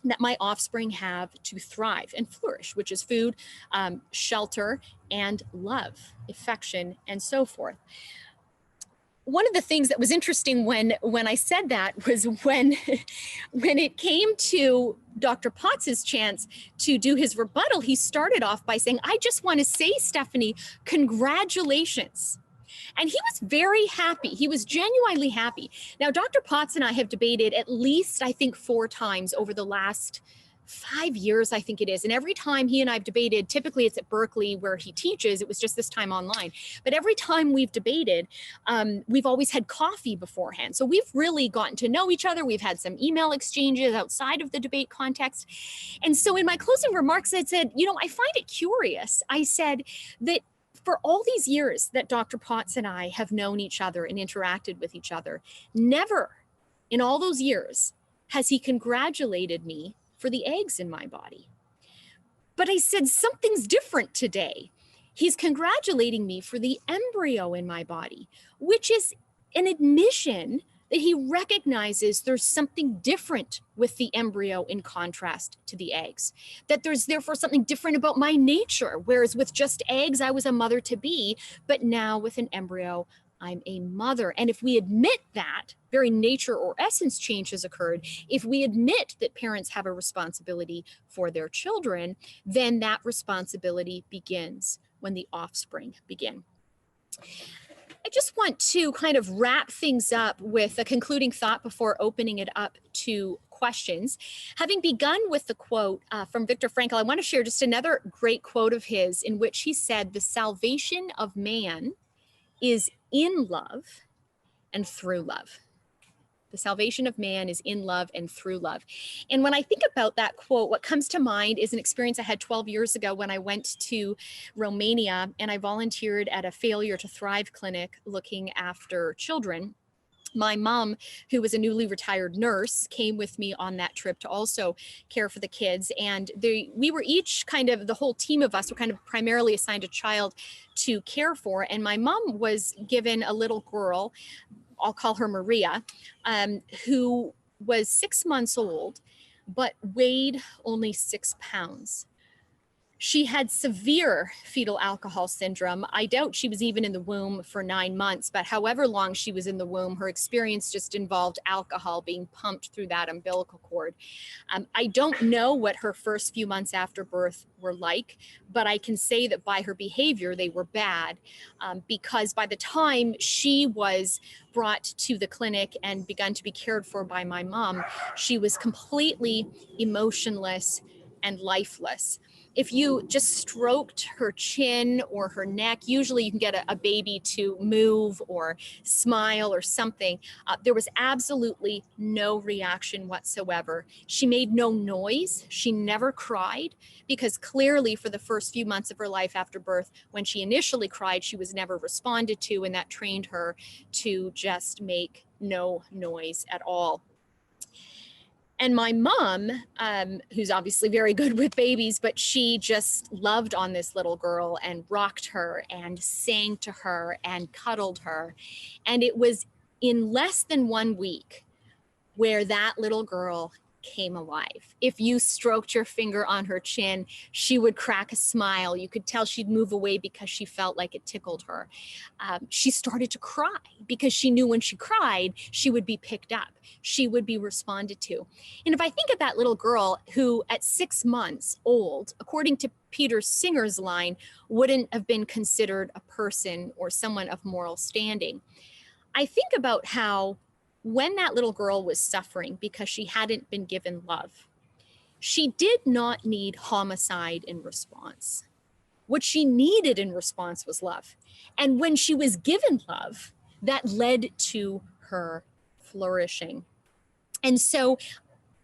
that my offspring have to thrive and flourish, which is food, shelter, and love, affection, and so forth. One of the things that was interesting when I said that was when it came to Dr. Potts's chance to do his rebuttal, he started off by saying, I just want to say, Stephanie, congratulations. And he was very happy. He was genuinely happy. Now, Dr. Potts and I have debated at least, I think, 4 times over the last 5 years, I think it is. And every time he and I've debated, typically it's at Berkeley where he teaches, it was just this time online. But every time we've debated, we've always had coffee beforehand. So we've really gotten to know each other. We've had some email exchanges outside of the debate context. And so in my closing remarks, I said, I find it curious. I said that for all these years that Dr. Potts and I have known each other and interacted with each other, never in all those years has he congratulated me for the eggs in my body. But I said, something's different today. He's congratulating me for the embryo in my body, which is an admission that he recognizes there's something different with the embryo in contrast to the eggs, that there's therefore something different about my nature. Whereas with just eggs, I was a mother to be, but now with an embryo, I'm a mother. And if we admit that very nature or essence change has occurred, if we admit that parents have a responsibility for their children, then that responsibility begins when the offspring begin. I just want to kind of wrap things up with a concluding thought before opening it up to questions. Having begun with the quote from Viktor Frankel, I want to share just another great quote of his in which he said, "The salvation of man is in love and through love." The salvation of man is in love and through love. And when I think about that quote, what comes to mind is an experience I had 12 years ago when I went to Romania and I volunteered at a Failure to Thrive clinic looking after children. My mom, who was a newly retired nurse, came with me on that trip to also care for the kids. And we were each the whole team of us were kind of primarily assigned a child to care for. And my mom was given a little girl, I'll call her Maria, who was 6 months old, but weighed only 6 pounds. She had severe fetal alcohol syndrome. I doubt she was even in the womb for 9 months, but however long she was in the womb, her experience just involved alcohol being pumped through that umbilical cord. I don't know what her first few months after birth were like, but I can say that by her behavior, they were bad, because by the time she was brought to the clinic and begun to be cared for by my mom, she was completely emotionless and lifeless. If you just stroked her chin or her neck, usually you can get a baby to move or smile or something. There was absolutely no reaction whatsoever. She made no noise. She never cried, because clearly for the first few months of her life after birth, when she initially cried, she was never responded to, and that trained her to just make no noise at all. And my mom, who's obviously very good with babies, but she just loved on this little girl and rocked her and sang to her and cuddled her. And it was in less than 1 week where that little girl came alive. If you stroked your finger on her chin, she would crack a smile. You could tell she'd move away because she felt like it tickled her. She started to cry because she knew when she cried, she would be picked up. She would be responded to. And if I think of that little girl who at 6 months old, according to Peter Singer's line, wouldn't have been considered a person or someone of moral standing, I think about how when that little girl was suffering because she hadn't been given love, she did not need homicide in response. What she needed in response was love. And when she was given love, that led to her flourishing. And so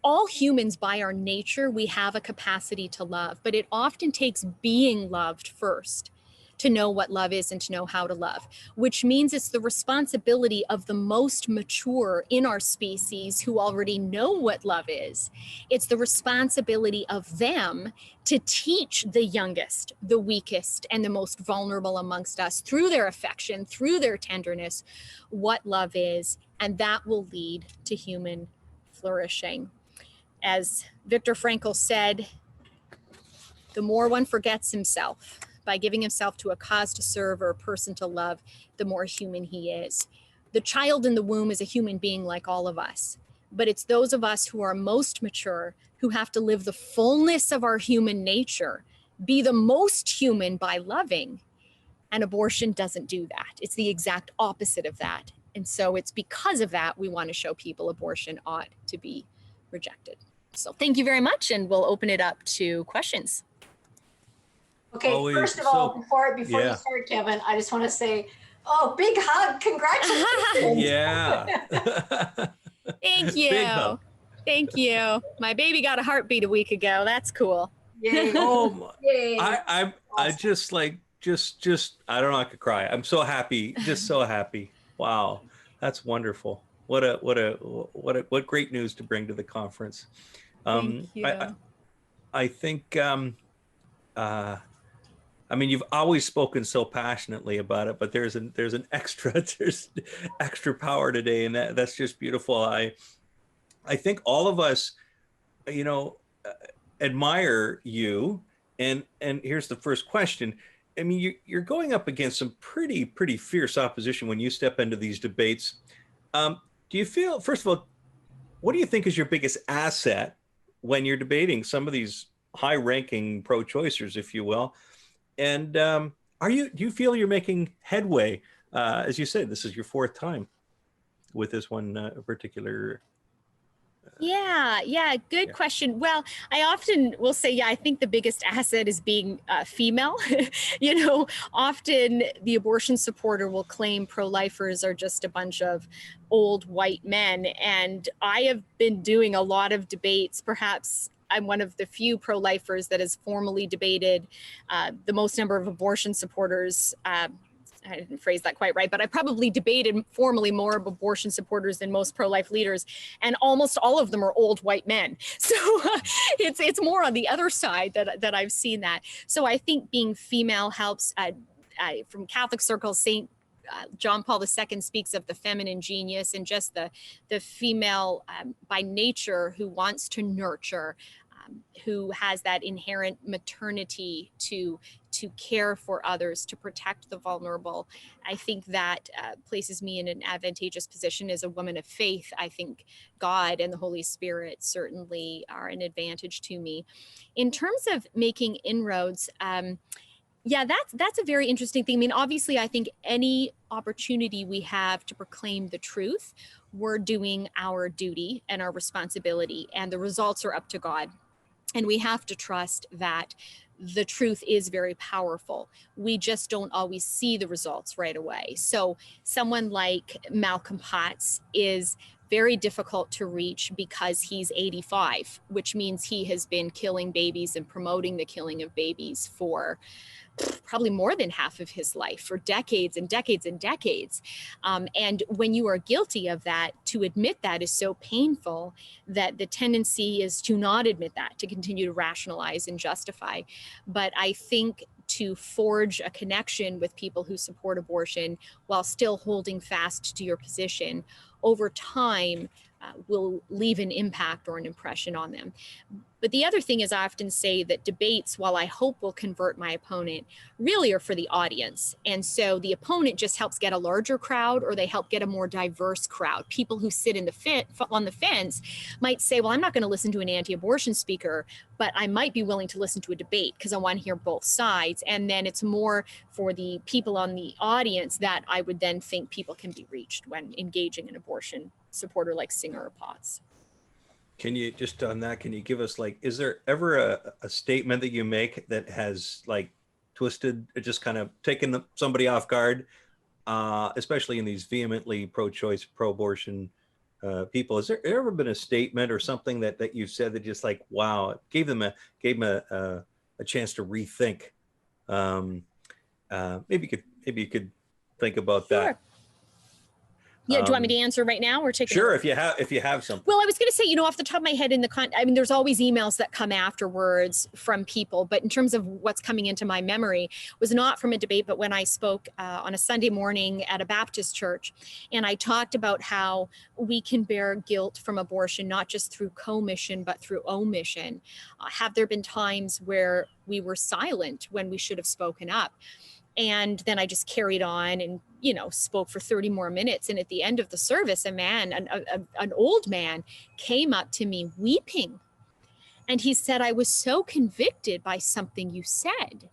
all humans by our nature, we have a capacity to love, but it often takes being loved first to know what love is and to know how to love, which means it's the responsibility of the most mature in our species who already know what love is. It's the responsibility of them to teach the youngest, the weakest, and the most vulnerable amongst us through their affection, through their tenderness, what love is, and that will lead to human flourishing. As Viktor Frankel said, the more one forgets himself by giving himself to a cause to serve or a person to love, the more human he is. The child in the womb is a human being like all of us, but it's those of us who are most mature who have to live the fullness of our human nature, be the most human by loving. And abortion doesn't do that. It's the exact opposite of that. And so it's because of that we want to show people abortion ought to be rejected. So thank you very much, and we'll open it up to questions. Okay, first of all, before you start, Kevin, I just want to say, oh, big hug, congratulations. Yeah. Thank you. Thank you. My baby got a heartbeat a week ago. That's cool. Yay. Oh, yay. I just like, I don't know, I could cry. I'm so happy, just so happy. Wow, that's wonderful. What great news to bring to the conference. Thank you. I think, I mean, you've always spoken so passionately about it, but there's extra power today, and that's just beautiful. I think all of us, admire you, and here's the first question. I mean, you're going up against some pretty fierce opposition when you step into these debates. Do you feel, first of all, what do you think is your biggest asset when you're debating some of these high-ranking pro-choicers, if you will? And do you feel you're making headway? As you said, this is your fourth time with this one particular. Yeah, good question. Well, I often will say, I think the biggest asset is being female. Often the abortion supporter will claim pro-lifers are just a bunch of old white men. And I have been doing a lot of debates. Perhaps I'm one of the few pro-lifers that has formally debated the most number of abortion supporters. I didn't phrase that quite right, but I probably debated formally more of abortion supporters than most pro-life leaders, and almost all of them are old white men. So it's more on the other side that I've seen that. So I think being female helps. From Catholic circles, Saint John Paul II speaks of the feminine genius and just the female by nature who wants to nurture, who has that inherent maternity to care for others, to protect the vulnerable. I think that places me in an advantageous position as a woman of faith. I think God and the Holy Spirit certainly are an advantage to me. In terms of making inroads, that's a very interesting thing. I mean, obviously, I think any opportunity we have to proclaim the truth, we're doing our duty and our responsibility, and the results are up to God. And we have to trust that the truth is very powerful. We just don't always see the results right away. So someone like Malcolm Potts is very difficult to reach because he's 85, which means he has been killing babies and promoting the killing of babies for probably more than half of his life, for decades and decades and decades. And when you are guilty of that, to admit that is so painful that the tendency is to not admit that, to continue to rationalize and justify. But I think to forge a connection with people who support abortion while still holding fast to your position over time will leave an impact or an impression on them. But the other thing is, I often say that debates, while I hope will convert my opponent, really are for the audience. And so the opponent just helps get a larger crowd, or they help get a more diverse crowd. People who sit in on the fence might say, well, I'm not going to listen to an anti-abortion speaker, but I might be willing to listen to a debate because I want to hear both sides. And then it's more for the people on the audience that I would then think people can be reached when engaging an abortion supporter like Singer or Potts. Can you, just on that, can you give us, like, is there ever a statement that you make that has like twisted, just kind of taken somebody off guard, especially in these vehemently pro-choice, pro-abortion people? Has there ever been a statement or something that you said that just like, wow, gave them a chance to rethink maybe you could think about that. Yeah, do you want me to answer right now or take? Sure, if you have something. Well, I was going to say, off the top of my head, I mean, there's always emails that come afterwards from people, but in terms of what's coming into my memory, was not from a debate, but when I spoke on a Sunday morning at a Baptist church, and I talked about how we can bear guilt from abortion, not just through commission, but through omission. Have there been times where we were silent when we should have spoken up? And then I just carried on and, spoke for 30 more minutes. And at the end of the service, an old man came up to me weeping. And he said, I was so convicted by something you said.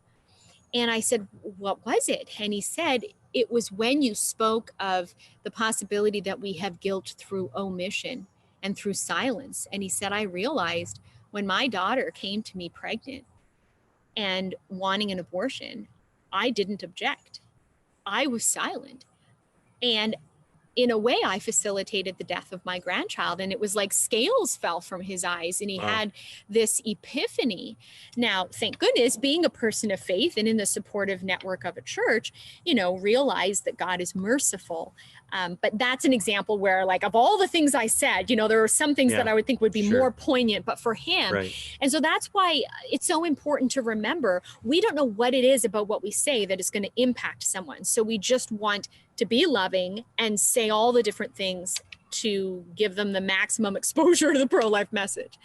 And I said, what was it? And he said, it was when you spoke of the possibility that we have guilt through omission and through silence. And he said, I realized when my daughter came to me pregnant and wanting an abortion, I didn't object. I was silent. And in a way, I facilitated the death of my grandchild. And it was like scales fell from his eyes and he had this epiphany. Now, thank goodness, being a person of faith and in the supportive network of a church, realized that God is merciful. But that's an example where, like, of all the things I said, there are some things that I would think would be more poignant, but for him. Right. And so that's why it's so important to remember, we don't know what it is about what we say that is going to impact someone. So we just want to be loving and say all the different things to give them the maximum exposure to the pro-life message.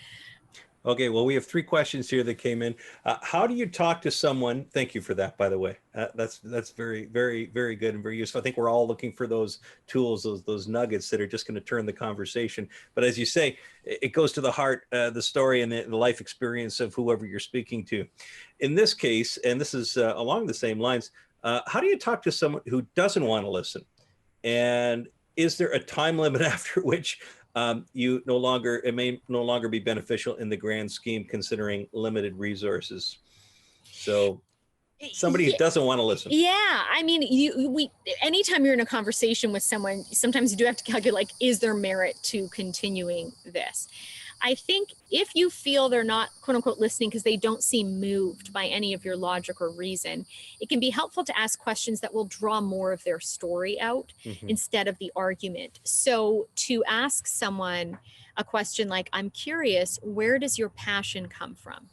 Okay, well, we have 3 questions here that came in. How do you talk to someone? Thank you for that, by the way. That's very, very, very good and very useful. I think we're all looking for those tools, those nuggets that are just going to turn the conversation. But as you say, it goes to the heart, the story and the life experience of whoever you're speaking to. In this case, and this is along the same lines, how do you talk to someone who doesn't want to listen? And is there a time limit after which it may no longer be beneficial in the grand scheme, considering limited resources? So somebody who doesn't want to listen. Yeah. I mean, anytime you're in a conversation with someone, sometimes you do have to calculate, like, is there merit to continuing this? I think if you feel they're not, quote unquote, listening because they don't seem moved by any of your logic or reason, it can be helpful to ask questions that will draw more of their story out instead of the argument. So to ask someone a question like, I'm curious, where does your passion come from?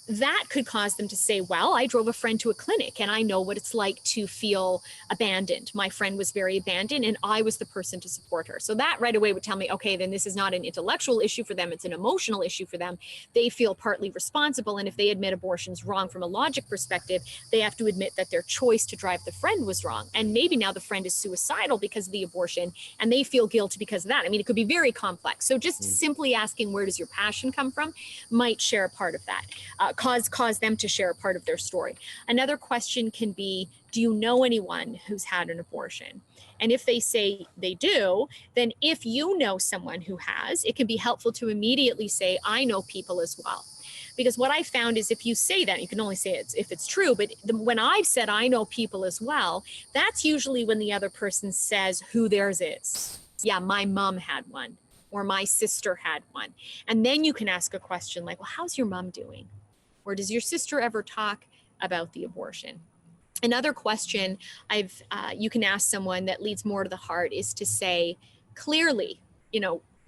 That could cause them to say, well, I drove a friend to a clinic and I know what it's like to feel abandoned. My friend was very abandoned and I was the person to support her. So that right away would tell me, okay, then this is not an intellectual issue for them. It's an emotional issue for them. They feel partly responsible. And if they admit abortion's wrong from a logic perspective, they have to admit that their choice to drive the friend was wrong. And maybe now the friend is suicidal because of the abortion and they feel guilty because of that. I mean, it could be very complex. So just simply asking, where does your passion come from, might share a part of that. Cause them to share a part of their story. Another question can be, do you know anyone who's had an abortion? And if they say they do, then if you know someone who has, it can be helpful to immediately say, I know people as well. Because what I found is if you say that, you can only say it if it's true, but when I've said I know people as well, that's usually when the other person says who theirs is. Yeah, my mom had one, or my sister had one. And then you can ask a question like, well, how's your mom doing? Or does your sister ever talk about the abortion? Another question you can ask someone that leads more to the heart is to say, clearly,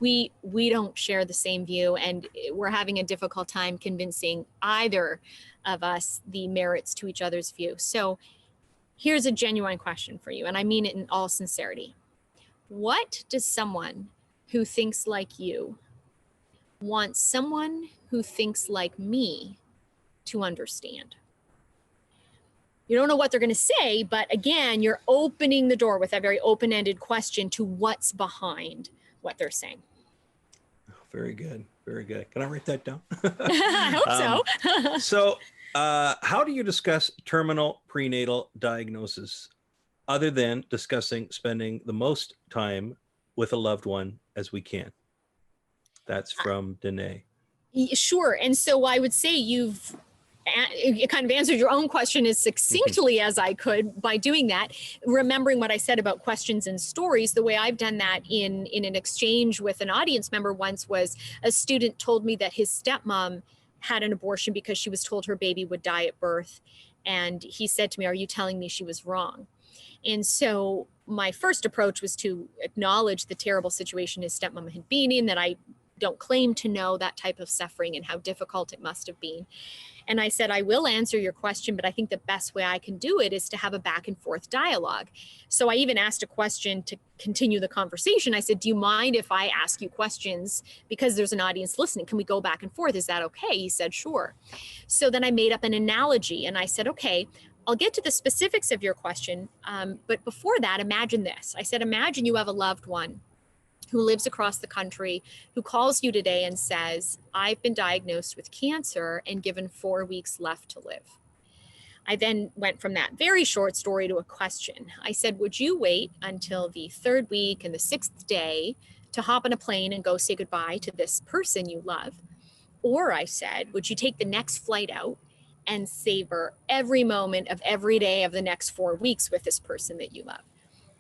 we don't share the same view and we're having a difficult time convincing either of us the merits to each other's view. So here's a genuine question for you, and I mean it in all sincerity. What does someone who thinks like you want someone who thinks like me to understand? You don't know what they're going to say, but again, you're opening the door with a very open-ended question to what's behind what they're saying. Very good. Very good. Can I write that down? I hope so. So how do you discuss terminal prenatal diagnosis other than discussing spending the most time with a loved one as we can? That's from Danae. Sure. And so I would say you've kind of answered your own question as succinctly as I could by doing that. Remembering what I said about questions and stories, the way I've done that in an exchange with an audience member once was a student told me that his stepmom had an abortion because she was told her baby would die at birth. And he said to me, "Are you telling me she was wrong?" And so my first approach was to acknowledge the terrible situation his stepmom had been in, that I don't claim to know that type of suffering and how difficult it must have been. And I said, "I will answer your question, but I think the best way I can do it is to have a back and forth dialogue." So I even asked a question to continue the conversation. I said, "Do you mind if I ask you questions? Because there's an audience listening. Can we go back and forth? Is that okay?" He said, "Sure." So then I made up an analogy and I said, "Okay, I'll get to the specifics of your question. But before that, imagine this." I said, "Imagine you have a loved one who lives across the country, who calls you today and says, 'I've been diagnosed with cancer and given 4 weeks left to live.'" I then went from that very short story to a question. I said, "Would you wait until the 3rd week and the 6th day to hop on a plane and go say goodbye to this person you love? Or," I said, "would you take the next flight out and savor every moment of every day of the next 4 weeks with this person that you love?"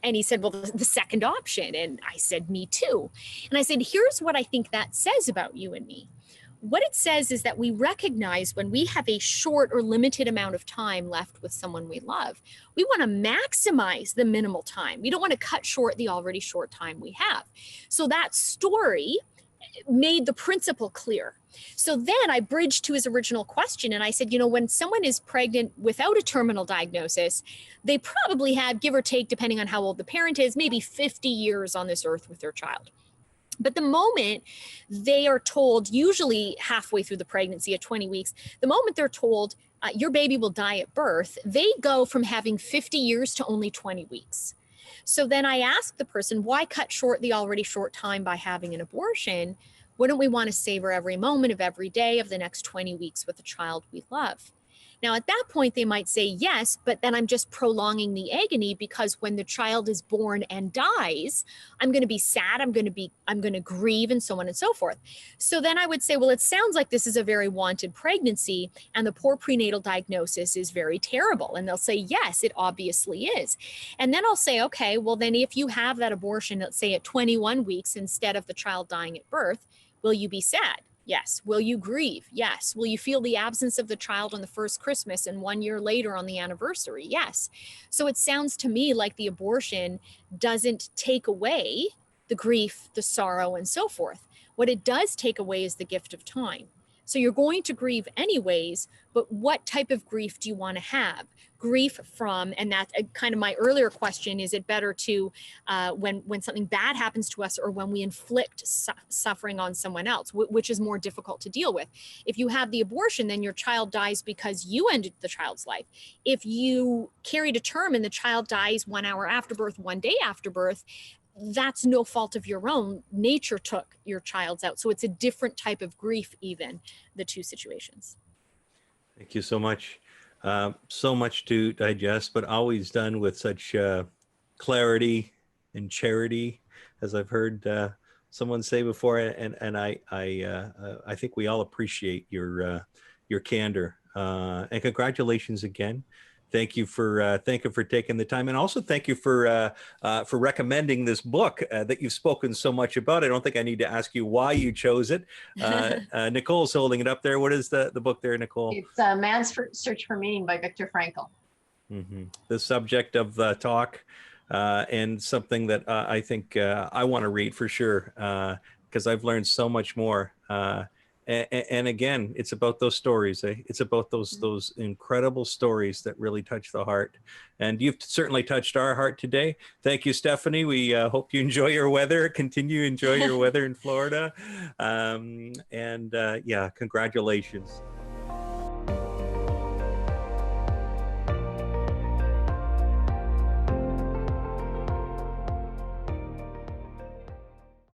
And he said, "Well, the second option." And I said, "Me too." And I said, "Here's what I think that says about you and me. What it says is that we recognize when we have a short or limited amount of time left with someone we love, we want to maximize the minimal time. We don't want to cut short the already short time we have." So that story made the principle clear. So then I bridged to his original question and I said, when someone is pregnant without a terminal diagnosis, they probably have, give or take, depending on how old the parent is, maybe 50 years on this earth with their child. But the moment they are told, usually halfway through the pregnancy at 20 weeks, the moment they're told your baby will die at birth, they go from having 50 years to only 20 weeks. So then I asked the person, why cut short the already short time by having an abortion? Wouldn't we want to savor every moment of every day of the next 20 weeks with the child we love? Now, at that point, they might say yes, but then I'm just prolonging the agony, because when the child is born and dies, I'm going to be sad, I'm going to grieve, and so on and so forth. So then I would say, well, it sounds like this is a very wanted pregnancy and the poor prenatal diagnosis is very terrible. And they'll say, yes, it obviously is. And then I'll say, okay, well, then if you have that abortion, let's say at 21 weeks instead of the child dying at birth, will you be sad? Yes. Will you grieve? Yes. Will you feel the absence of the child on the first Christmas and 1 year later on the anniversary? Yes. So it sounds to me like the abortion doesn't take away the grief, the sorrow, and so forth. What it does take away is the gift of time. So you're going to grieve anyways, but what type of grief do you want to have? Grief from, and that's kind of my earlier question, is it better to, when something bad happens to us or when we inflict suffering on someone else, which is more difficult to deal with? If you have the abortion, then your child dies because you ended the child's life. If you carry to term and the child dies 1 hour after birth, 1 day after birth, that's no fault of your own. Nature took your child's out. So it's a different type of grief, even the two situations. Thank you so much. So much to digest, but always done with such clarity and charity, as I've heard someone say before. And I think we all appreciate your candor. And congratulations again. Thank you for taking the time, and also thank you for recommending this book that you've spoken so much about. I don't think I need to ask you why you chose it. Nicole's holding it up there. What is the book there, Nicole? It's Man's Search for Meaning by Viktor Frankel. Mm-hmm. The subject of the talk, and something that I think I want to read for sure, because I've learned so much more. And again, it's about those stories. It's about those incredible stories that really touch the heart. And you've certainly touched our heart today. Thank you, Stephanie. We hope you enjoy your weather. Continue to enjoy your weather in Florida. Yeah, congratulations.